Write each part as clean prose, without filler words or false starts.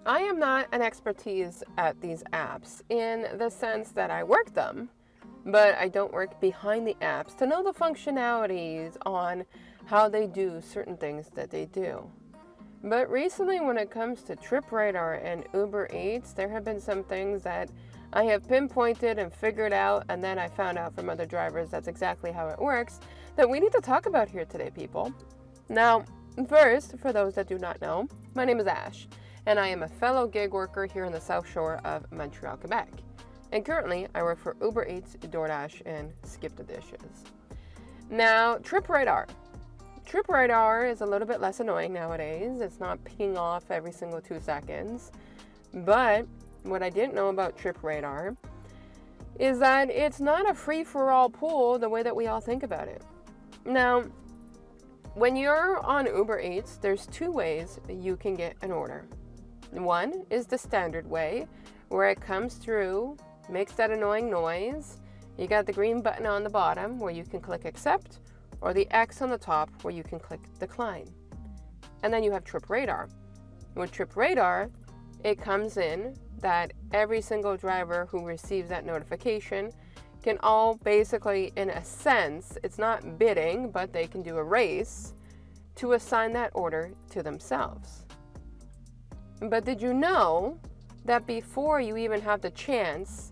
I am not an expertise at these apps in the sense that I work them, but I don't work behind the apps to know the functionalities on how they do certain things that they do. But recently, when it comes to TripRadar and Uber Eats, there have been some things that I have pinpointed and figured out, and then I found out from other drivers that's exactly how it works, that we need to talk about here today, people. Now, first, for those that do not know, my name is Ash, and I am a fellow gig worker here in the South Shore of Montreal, Quebec. And currently, I work for Uber Eats, DoorDash, and Skip the Dishes. Now, TripRadar. TripRadar is a little bit less annoying nowadays. It's not pinging off every single 2 seconds. But what I didn't know about TripRadar is that it's not a free-for-all pool the way that we all think about it. Now, when you're on Uber Eats, there's 2 ways you can get an order. One is the standard way, where it comes through, makes that annoying noise. You got the green button on the bottom where you can click accept, or the X on the top where you can click decline. And then you have TripRadar. With TripRadar, it comes in that every single driver who receives that notification can all basically, in a sense, it's not bidding, but they can do a race to assign that order to themselves. But did you know that before you even have the chance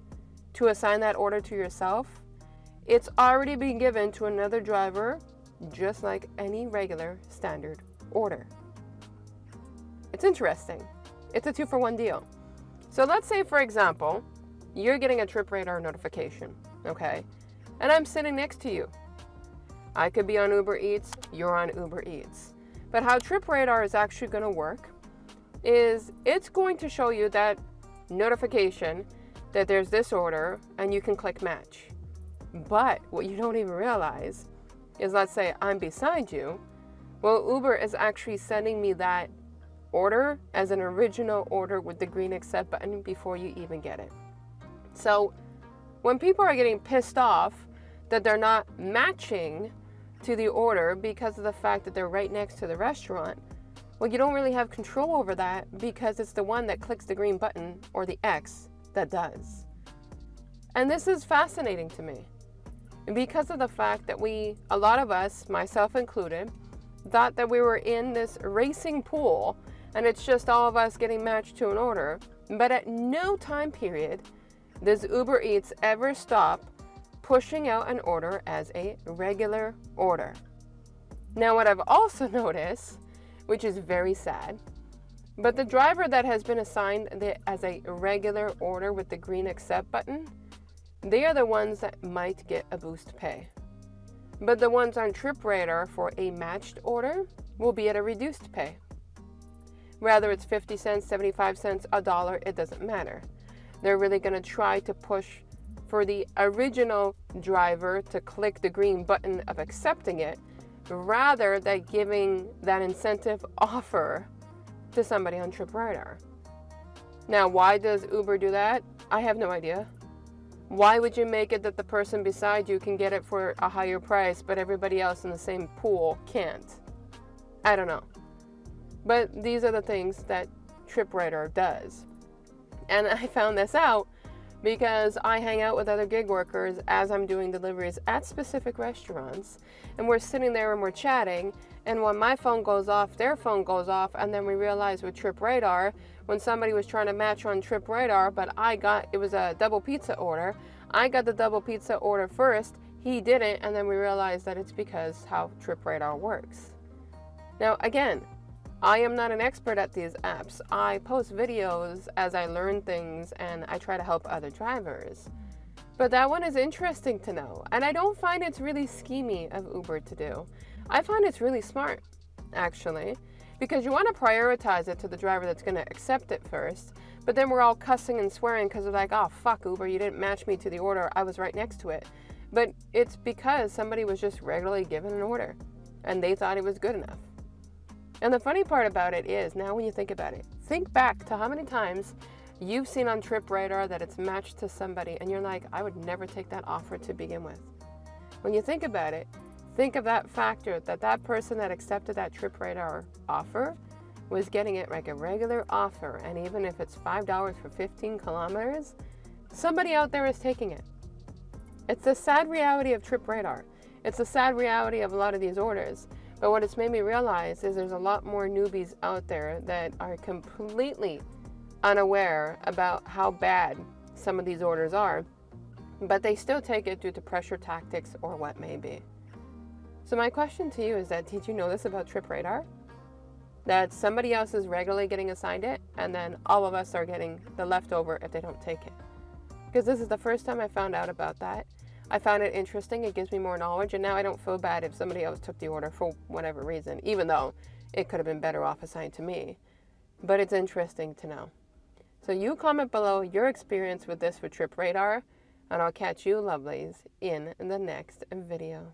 to assign that order to yourself, it's already been given to another driver, just like any regular standard order? It's interesting. It's a 2-for-1 deal. So let's say, for example, you're getting a TripRadar notification, okay? And I'm sitting next to you. I could be on Uber Eats, you're on Uber Eats. But how TripRadar is actually going to work is it's going to show you that notification that there's this order, and you can click match. But what you don't even realize is, let's say I'm beside you. Well, Uber is actually sending me that order as an original order with the green accept button before you even get it. So when people are getting pissed off that they're not matching to the order because of the fact that they're right next to the restaurant, well, you don't really have control over that because it's the one that clicks the green button or the X that does. And this is fascinating to me because of the fact that a lot of us, myself included, thought that we were in this racing pool and it's just all of us getting matched to an order. But at no time period does Uber Eats ever stop pushing out an order as a regular order. Now, what I've also noticed, which is very sad, but the driver that has been assigned as a regular order with the green accept button, they are the ones that might get a boost pay. But the ones on TripRadar for a matched order will be at a reduced pay. Whether it's 50 cents, 75 cents, $1, it doesn't matter. They're really going to try to push for the original driver to click the green button of accepting it, rather than giving that incentive offer to somebody on TripRadar. Now, why does Uber do that? I have no idea. Why would you make it that the person beside you can get it for a higher price, but everybody else in the same pool can't? I don't know. But these are the things that TripRadar does. And I found this out because I hang out with other gig workers as I'm doing deliveries at specific restaurants, and we're sitting there and we're chatting, and when my phone goes off, their phone goes off, and then we realize with TripRadar, when somebody was trying to match on TripRadar, but it was a double pizza order, I got the double pizza order first, he didn't, and then we realized that it's because how TripRadar works. Now, again, I am not an expert at these apps. I post videos as I learn things and I try to help other drivers. But that one is interesting to know. And I don't find it's really schemy of Uber to do. I find it's really smart, actually, because you want to prioritize it to the driver that's going to accept it first. But then we're all cussing and swearing because they're like, oh, fuck, Uber, you didn't match me to the order. I was right next to it. But it's because somebody was just regularly given an order and they thought it was good enough. And the funny part about it is, now when you think about it, think back to how many times you've seen on TripRadar that it's matched to somebody and you're like, I would never take that offer to begin with. When you think about it, think of that factor, that person that accepted that TripRadar offer was getting it like a regular offer, and even if it's $5 for 15 kilometers, somebody out there is taking it. It's the sad reality of TripRadar. It's the sad reality of a lot of these orders. But what it's made me realize is there's a lot more newbies out there that are completely unaware about how bad some of these orders are, but they still take it due to pressure tactics or what may be. So my question to you is that, did you know this about TripRadar? That somebody else is regularly getting assigned it, and then all of us are getting the leftover if they don't take it. Because this is the first time I found out about that. I found it interesting. It gives me more knowledge, and now I don't feel bad if somebody else took the order for whatever reason, even though it could have been better off assigned to me. But it's interesting to know. So you comment below your experience with this with TripRadar, and I'll catch you lovelies in the next video.